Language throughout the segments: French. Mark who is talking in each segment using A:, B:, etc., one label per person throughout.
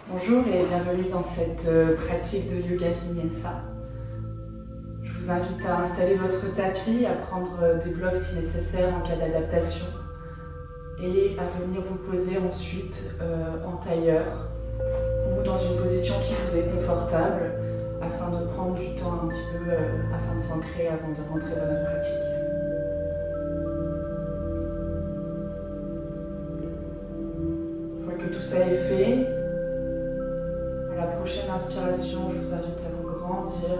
A: Bonjour et bienvenue dans cette pratique de yoga vinyasa. Je vous invite à installer votre tapis, à prendre des blocs si nécessaire en cas d'adaptation et à venir vous poser ensuite en tailleur ou dans une position qui vous est confortable afin de prendre du temps un petit peu afin de s'ancrer avant de rentrer dans notre pratique. Une fois que tout ça est fait, à la prochaine inspiration, je vous invite à vous grandir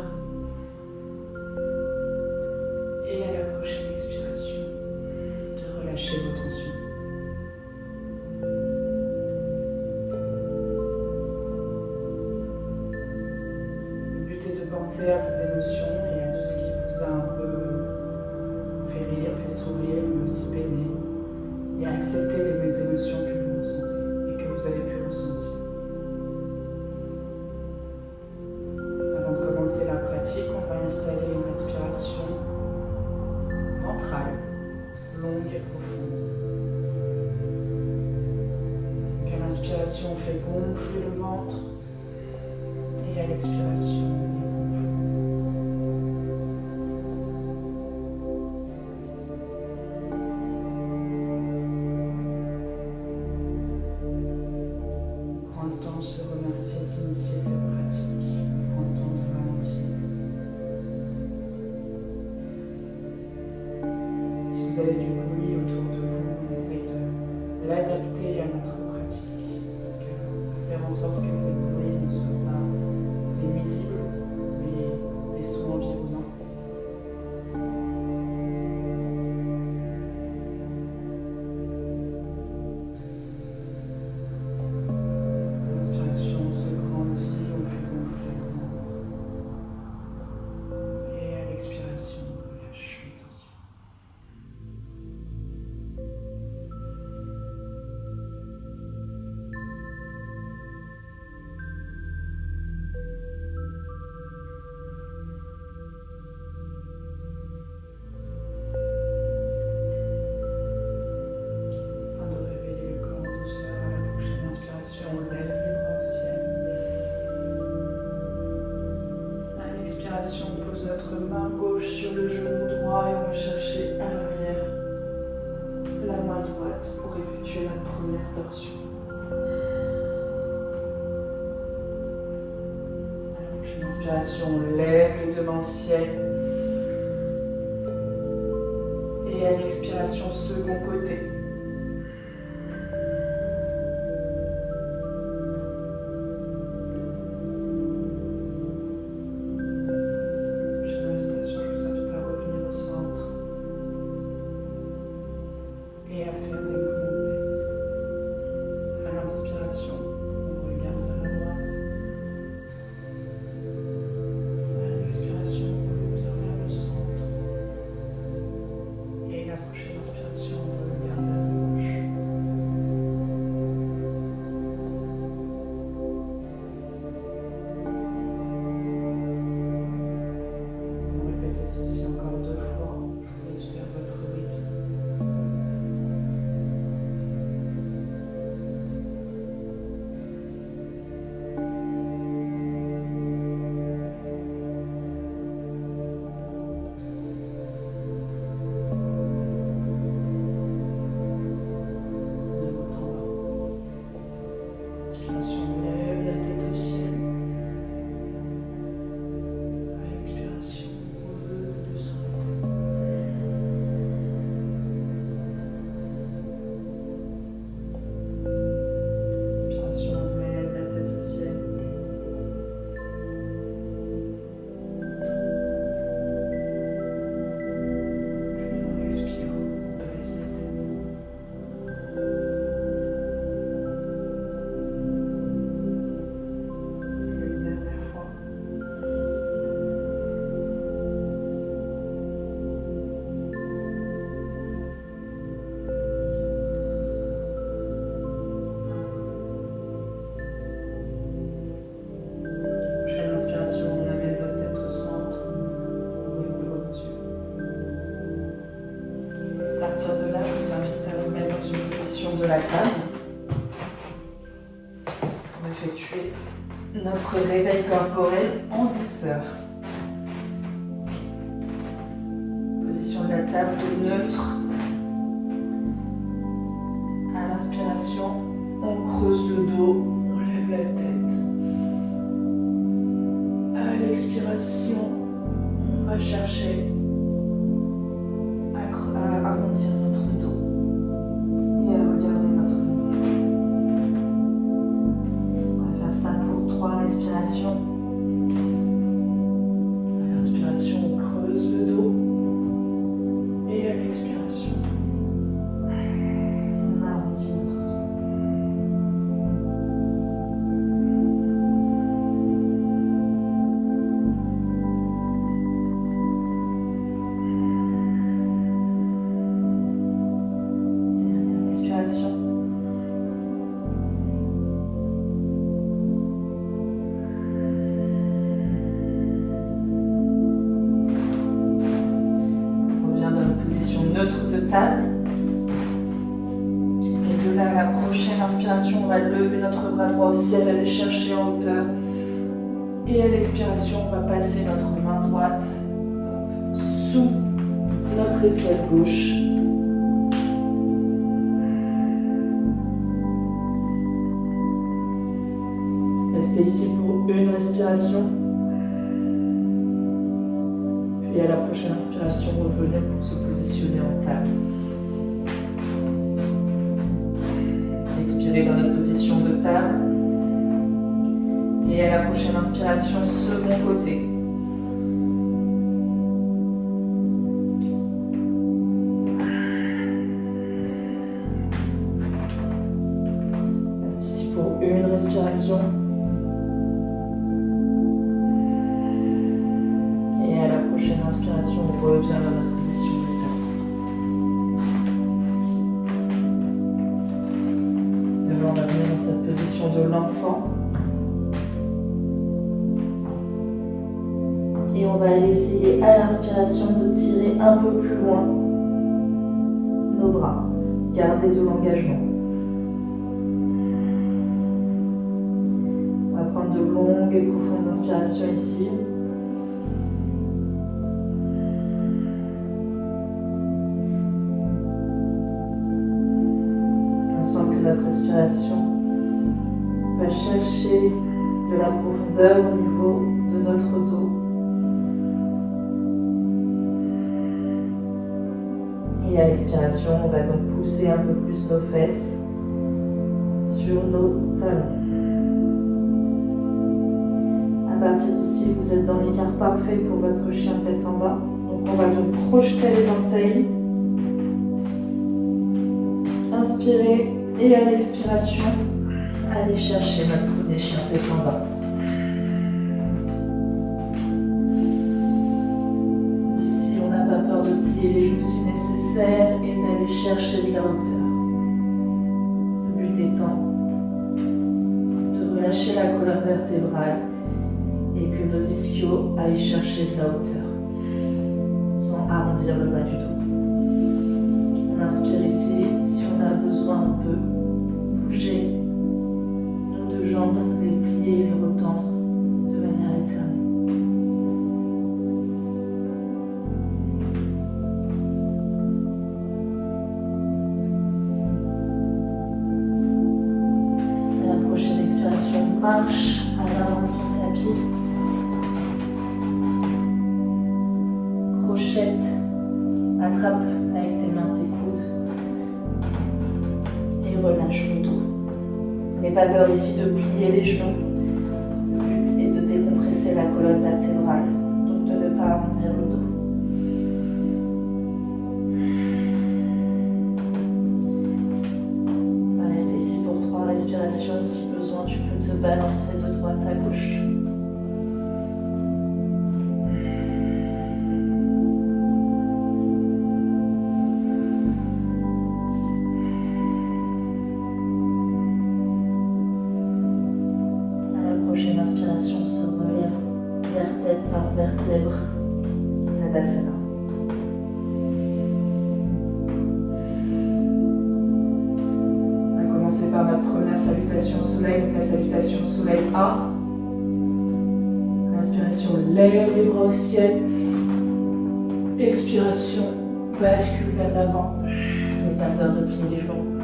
A: et à la prochaine expiration, de relâcher vos tensions. Le but est de penser à vos émotions et à tout ce qui vous a un peu fait rire, fait sourire, mais aussi peiner, et à accepter les émotions que vous ressentez et que vous avez pu ressentir. Commencer la pratique, on va installer une respiration ventrale, longue et profonde. Donc à l'inspiration, on fait gonfler le ventre et à l'expiration, on prend le temps de se remercier d'initier cette pratique. Vous avez du bruit autour de vous, on essaye de l'adapter à notre pratique. Donc, faire en sorte que ces bruits ne soient pas des nuisibles, mais des sons environnants. L'inspiration se grandit, on fait gonfler le ventre. Et à l'expiration, on relâche les tensions. On lève les bras au ciel. À l'expiration, on pose notre main gauche sur le genou droit et on va chercher à l'arrière la main droite pour effectuer notre première torsion. À la prochaine inspiration, on lève les deux mains au ciel. Et à l'expiration, second côté. Prochaine inspiration, on regarde effectuer notre réveil corporel en douceur. Position de la table neutre. À l'inspiration, on creuse le dos, on lève la tête. À l'expiration, on va chercher à arrondir notre dos et à regarder notre dos. On va faire ça pour 3 respirations. À l'inspiration, on creuse le dos et à l'expiration, on arrondit notre dos. Neutre de table. Et de là à la prochaine inspiration, on va lever notre bras droit au ciel, aller chercher en hauteur. Et à l'expiration, on va passer notre main droite sous notre aisselle gauche. Restez ici pour une respiration. Et à la prochaine inspiration, revenez pour se positionner en table. Expirez dans notre position de table. Et à la prochaine inspiration, second côté. Reste ici pour une respiration. Inspiration, on revient dans notre position de table. Et là, on va venir dans cette position de l'enfant. Et on va aller essayer à l'inspiration de tirer un peu plus loin nos bras. Garder de l'engagement. On va prendre de longues et profondes inspirations ici. Notre respiration va chercher de la profondeur au niveau de notre dos. Et à l'expiration, on va donc pousser un peu plus nos fesses sur nos talons. À partir d'ici, vous êtes dans l'écart parfait pour votre chien tête en bas. Donc on va donc projeter les orteils. Inspirez. Et à l'expiration, allez chercher notre nez chien tête en bas. Ici, on n'a pas peur de plier les genoux si nécessaire et d'aller chercher de la hauteur. Le but étant de relâcher la colonne vertébrale et que nos ischios aillent chercher de la hauteur, sans arrondir le bas du dos. On inspire ici, si on a besoin, on peut bouger nos 2 jambes, les plier, les retendre de manière alternée. À la prochaine expiration, marche à l'avant de ton tapis. Crochette, attrape avec tes mains tes coudes et relâche le dos. N'aie pas peur ici de plier les genoux. Le but est de décompresser la colonne vertébrale, donc de ne pas arrondir le dos. On va rester ici pour 3 respirations. Si besoin, tu peux te balancer de droite à gauche. Prochaine inspiration, se relève vertèbre par vertèbre, Tadasana. On va commencer par notre première salutation au soleil. Donc la salutation au soleil soleil A. Inspiration, lève les bras au ciel. Expiration, bascule vers l'avant. N'aie pas peur de plier les genoux.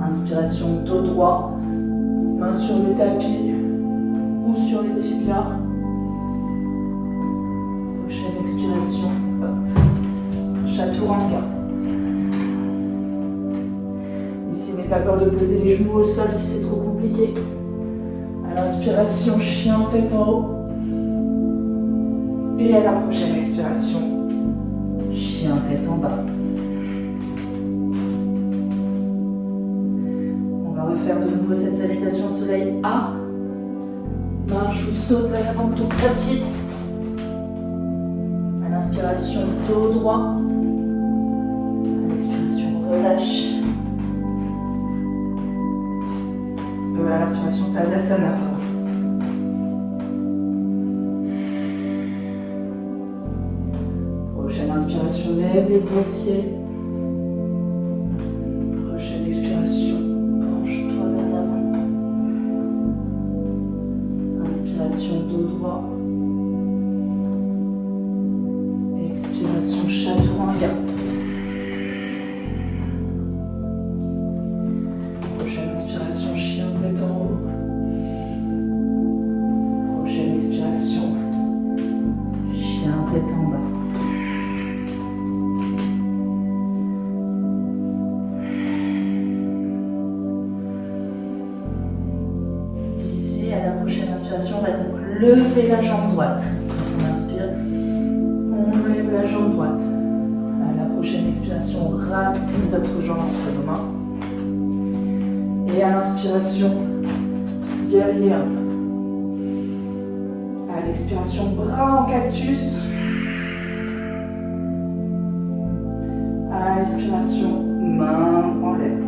A: Inspiration, dos droit. Main sur le tapis ou sur les tibias. Prochaine expiration, chaturanga. Ici, n'aie pas peur de poser les genoux au sol si c'est trop compliqué. À l'inspiration, chien tête en haut. Et à la prochaine expiration, chien tête en bas. On va refaire de nouveau cette salutation soleil A. Marche ou saute à l'avant de ton tapis. À l'inspiration, dos droit. À l'expiration, relâche. À l'inspiration, Tadasana. Prochaine inspiration, lève les bras au ciel. Prochaine expiration, penche-toi vers l'avant. Inspiration, dos droit. Expiration, chaturanga. Prochaine inspiration, chien tête en haut. Prochaine expiration, chien tête en bas. D'ici à la prochaine inspiration, on va donc lever la jambe droite. On inspire, on lève la jambe droite. À la prochaine expiration, on ramène notre jambe entre nos mains. Et à l'inspiration, guerrier 1. À l'expiration, bras en cactus. À l'expiration, main en l'air.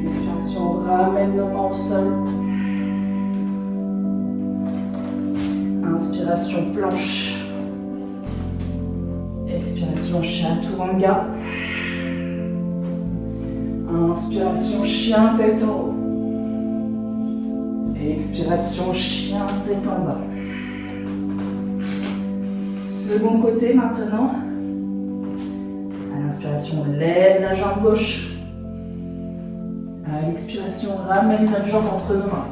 A: L'expiration, on ramène nos mains au sol. Inspiration, planche. Expiration, chaturanga. Inspiration, chien tête en haut. Et expiration, chien tête en bas. Second côté maintenant. À l'inspiration, lève la jambe gauche. À l'expiration, ramène notre jambe entre nos mains.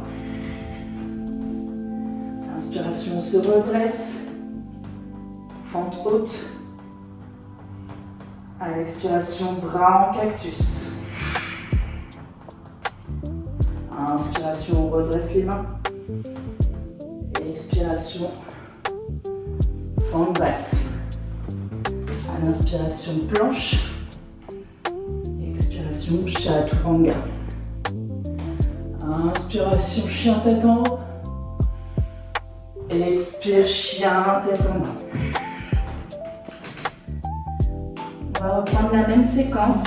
A: Inspiration, on se redresse. Fente haute. À l'expiration, bras en cactus. Inspiration, on redresse les mains. Et expiration, fente basse. À l'inspiration, planche. Expiration, chaturanga. Inspiration, chien tête en haut. Expire, chien tête en bas. On va reprendre la même séquence.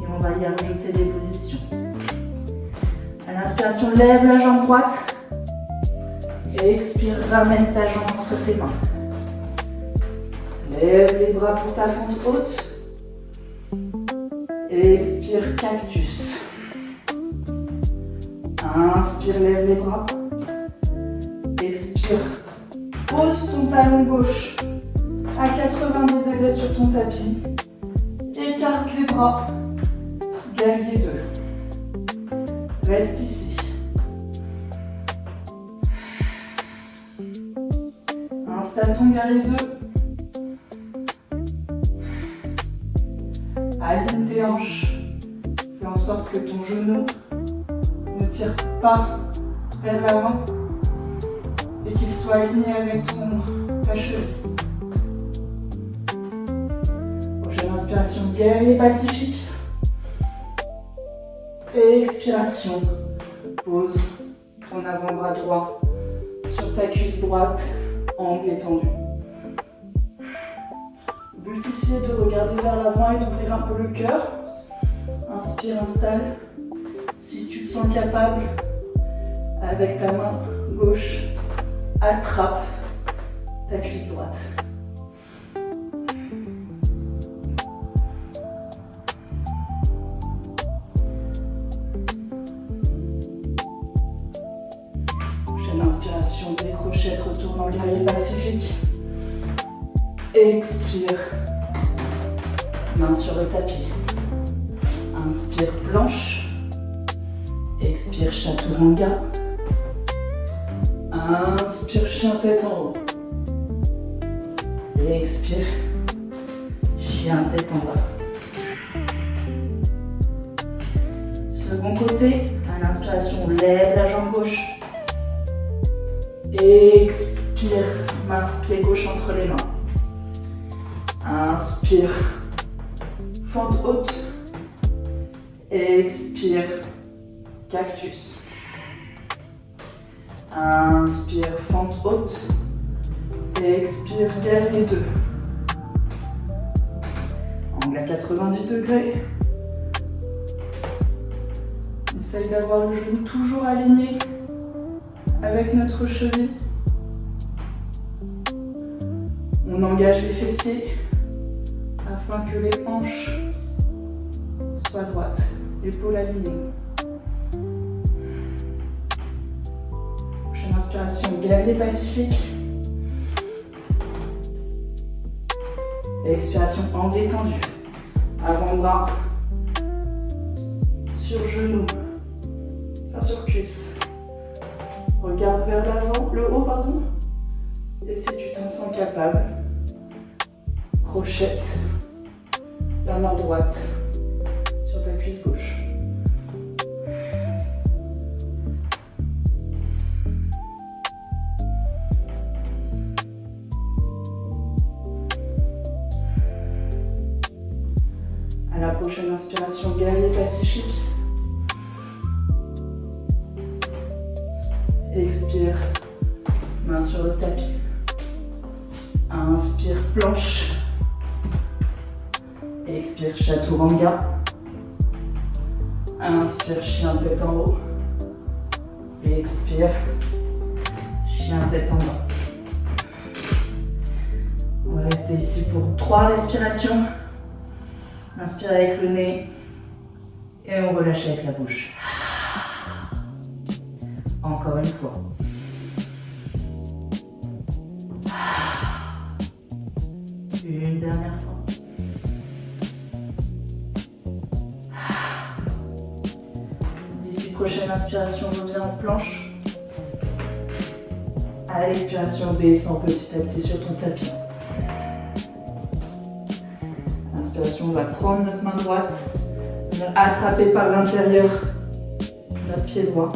A: On va y rajouter des positions. À l'inspiration, lève la jambe droite. Et expire, ramène ta jambe entre tes mains. Lève les bras pour ta fente haute. Et expire, cactus. Inspire, lève les bras. Expire, pose ton talon gauche à 90 degrés sur ton tapis. Écarte les bras. Guerrier 2. Reste ici. Installe ton guerrier 2. Aligne tes hanches. Fais en sorte que ton genou ne tire pas vers l'avant et qu'il soit aligné avec ta cheville. Prochaine inspiration, guerrier pacifique. Et expiration, pose ton avant-bras droit sur ta cuisse droite, angle étendu. Le but ici est de regarder vers l'avant et d'ouvrir un peu le cœur. Inspire, installe. Si tu te sens capable, avec ta main gauche, attrape ta cuisse droite. inspiration, décrochette, retourne en guerrier pacifique. Expire. Main sur le tapis. Inspire, planche. Expire, chaturanga. Inspire, chien tête en haut. Expire, chien tête en bas. Second côté, à l'inspiration, lève la jambe gauche. Expire, main, pied gauche entre les mains. Inspire, fente haute. Expire, cactus. Inspire, fente haute. Expire, guerrier 2. Angle à 90 degrés. Essaye d'avoir le genou toujours aligné avec notre cheville. On engage les fessiers afin que les hanches soient droites, épaules alignées. Prochaine inspiration, guerrier pacifique. Expiration, angle étendu. Avant-bras sur genou, enfin sur cuisse. Regarde vers l'avant, le haut, pardon. Et si tu t'en sens capable, crochette la main droite sur ta cuisse gauche. À la prochaine inspiration, guerrier pacifique. Expire, main sur le tapis. Inspire, planche. Expire, chaturanga. Inspire, chien tête en haut. Expire, chien tête en bas. On va rester ici pour 3 respirations. Inspire avec le nez et on relâche avec la bouche. Encore une fois. Une dernière fois. D'ici prochaine inspiration, reviens en planche. À l'expiration, descends petit à petit sur ton tapis. On va prendre notre main droite, attraper par l'intérieur notre pied droit.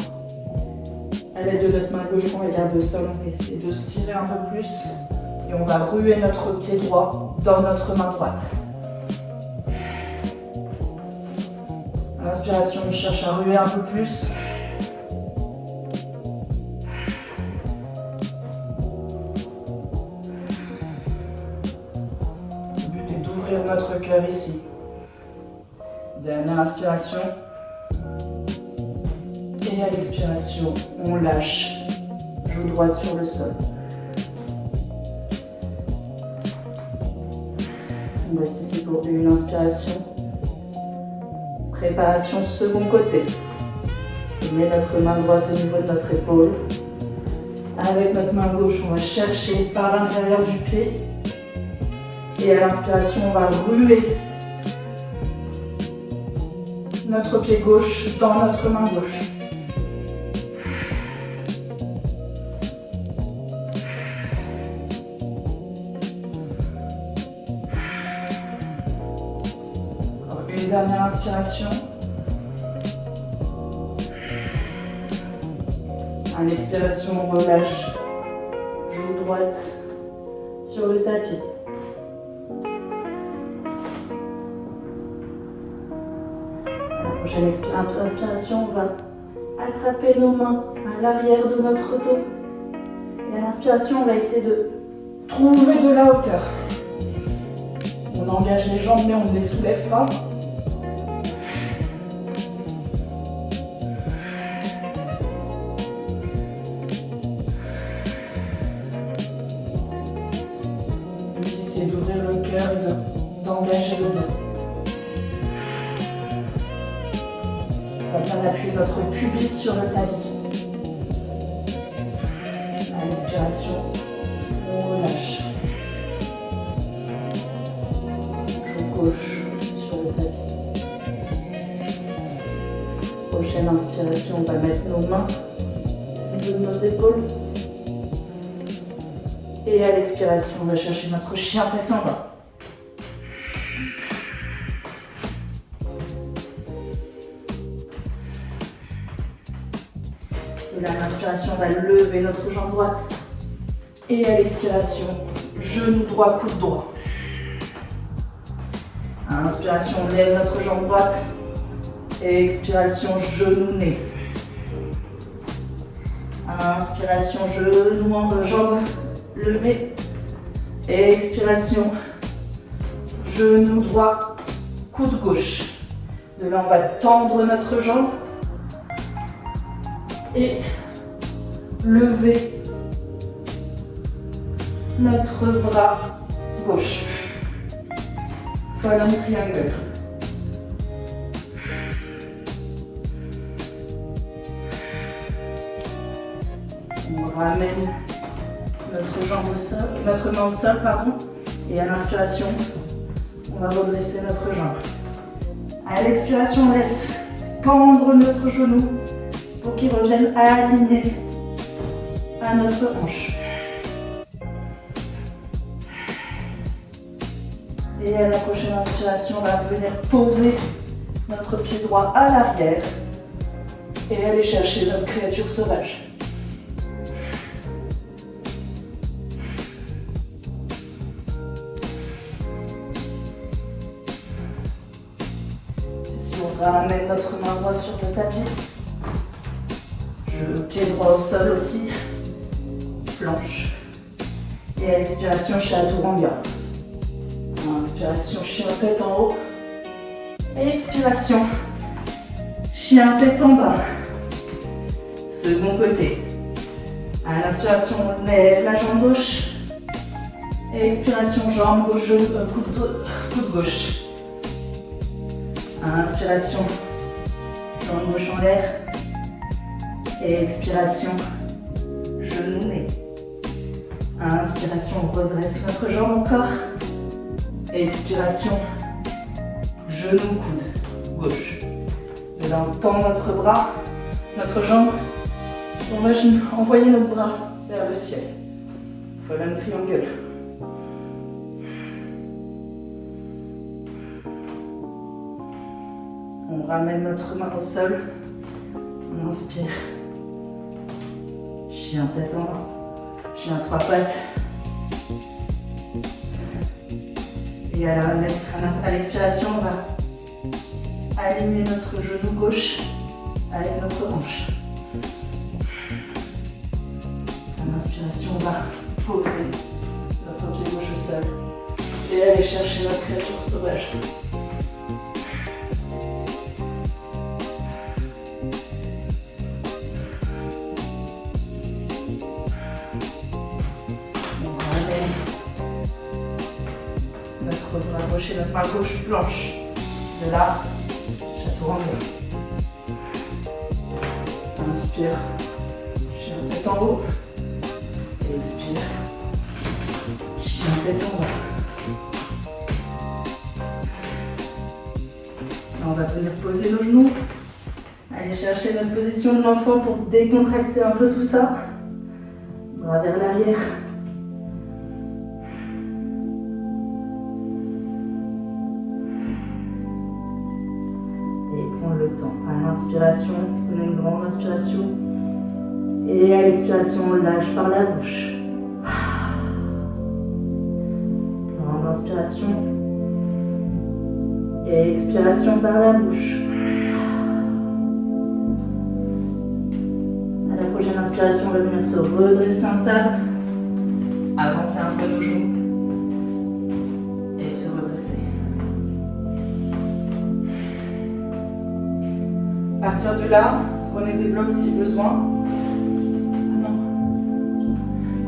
A: À l'aide de notre main gauche, on va garder au sol, on va essayer de se tirer un peu plus et on va ruer notre pied droit dans notre main droite. À l'inspiration, on cherche à ruer un peu plus. Notre cœur ici. Dernière inspiration. Et à l'expiration, on lâche. Joue droite sur le sol. On reste ici pour une inspiration. Préparation second côté. On met notre main droite au niveau de notre épaule. Avec notre main gauche, on va chercher par l'intérieur du pied. Et à l'inspiration, on va ruer notre pied gauche dans notre main gauche. Encore une dernière inspiration. À l'expiration, on relâche. Joue droite sur le tapis. Prochaine inspiration, on va attraper nos mains à l'arrière de notre dos. Et à l'inspiration, on va essayer de trouver de la hauteur. On engage les jambes, mais on ne les soulève pas. On va essayer d'ouvrir le cœur et d'engager le dos. On va bien appuyer notre pubis sur le tapis. expiration, on relâche. Joue gauche sur le tapis. Prochaine inspiration, on va mettre nos mains au niveau de nos épaules. Et à l'expiration, on va chercher notre chien tête en bas. Et à l'inspiration, on va lever notre jambe droite. Et à l'expiration, genou droit, coude droit. À l'inspiration, on lève notre jambe droite. Et expiration, genou, nez. À l'inspiration, genou, jambe levée. Et expiration, genou droit, coude gauche. De là, on va tendre notre jambe. Et lever notre bras gauche. Colonne triangle. On ramène notre jambe au sol, notre main au sol, pardon. Et à l'inspiration, on va redresser notre jambe. À l'expiration, on laisse pendre notre genou pour qu'il revienne aligné à notre hanche. Et à la prochaine inspiration, on va venir poser notre pied droit à l'arrière et aller chercher notre créature sauvage. Si on ramène notre main droite sur le tapis, pied droit au sol aussi, planche. Et à l'expiration, chaturanga. Inspiration, chien tête en haut. Et expiration, chien tête en bas. Second côté. À l'inspiration, on lève la jambe gauche. Et expiration, jambe gauche, coude gauche. Inspiration, jambe gauche en l'air. Et expiration, genou, nez. Inspiration, on redresse notre jambe encore. Expiration, genou, coude, gauche. Et là, on tend notre bras, notre jambe. On va envoyer nos bras vers le ciel. Colonne triangle. On ramène notre main au sol. On inspire. Chien tête en bas. Chien trois pattes. Et à l'expiration, on va aligner notre genou gauche avec notre hanche. À l'inspiration, on va poser notre pied gauche au sol et aller chercher notre créature sauvage. On va approcher notre main gauche planche. De là, chaturanga. Inspire, chien tête en haut. Et expire, chien tête en bas. Là, on va venir poser nos genoux. Aller chercher notre position de l'enfant pour décontracter un peu tout ça. Bras vers l'arrière. À l'inspiration, prenez une grande inspiration. Et à l'expiration, on lâche par la bouche. Grande inspiration. Et expiration par la bouche. À la prochaine inspiration, on va venir se redresser en table. Avancer un peu nos genoux. Et se redresser. À partir de là, prenez des blocs si besoin.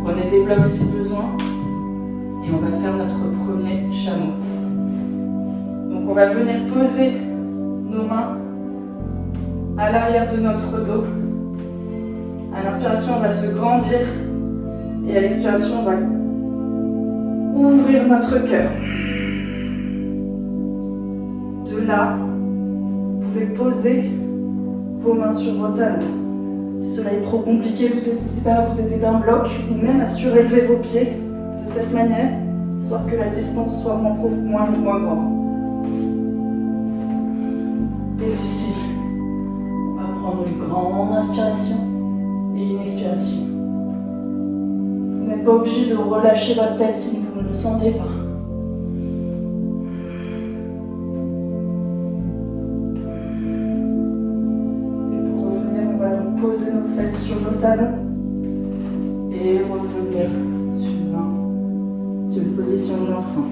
A: Prenez des blocs si besoin. Et on va faire notre premier chameau. Donc on va venir poser nos mains à l'arrière de notre dos. À l'inspiration, on va se grandir
B: Et à l'expiration, on va ouvrir notre cœur. De là, vous pouvez poser vos mains sur vos talons. Si cela est trop compliqué, vous n'hésitez pas à vous aider d'un bloc ou même à surélever vos pieds de cette manière, histoire que la distance soit moins grande. Et d'ici, on va prendre une grande inspiration et une expiration. Vous n'êtes pas obligé de relâcher votre tête si vous ne le sentez pas. Poser nos fesses sur nos talons et revenir sur une position de l'enfant.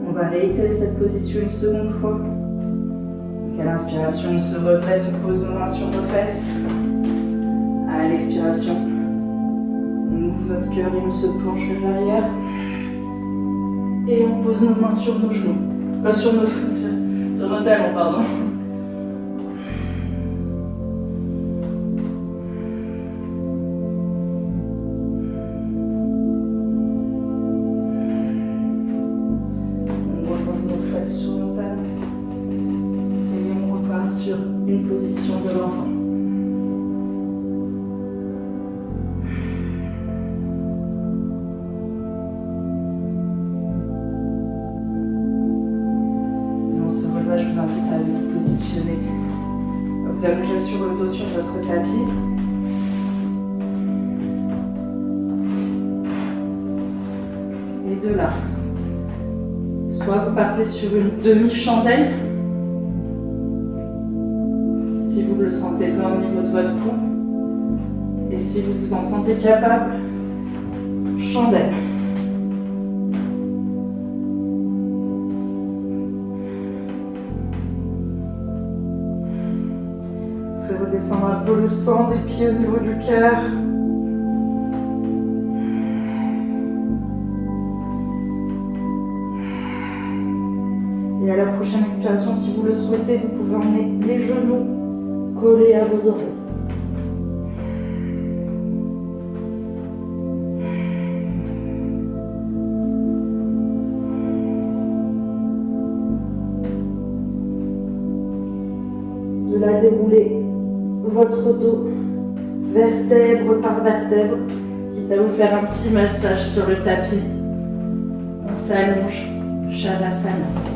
B: On va réitérer cette position une seconde fois. Donc à l'inspiration, on se redresse, on pose nos mains sur nos fesses. À l'expiration, on ouvre notre cœur et on se penche vers l'arrière. Et on pose nos mains sur nos genoux. Sur nos talons, pardon. Sur nos talons et on repart sur une position de l'enfant. On se relâche, je vous invite à vous positionner, à vous allonger sur le dos sur votre tapis. Et de là, soit vous partez sur une demi-chandelle, si vous le sentez bien au niveau de votre cou, et si vous vous en sentez capable, chandelle. Vous pouvez redescendre un peu le sang des pieds au niveau du cœur. Et à la prochaine expiration, si vous le souhaitez, vous pouvez emmener les genoux collés à vos oreilles. De là, déroulez votre dos, vertèbre par vertèbre, quitte à vous faire un petit massage sur le tapis. On s'allonge, Shavasana.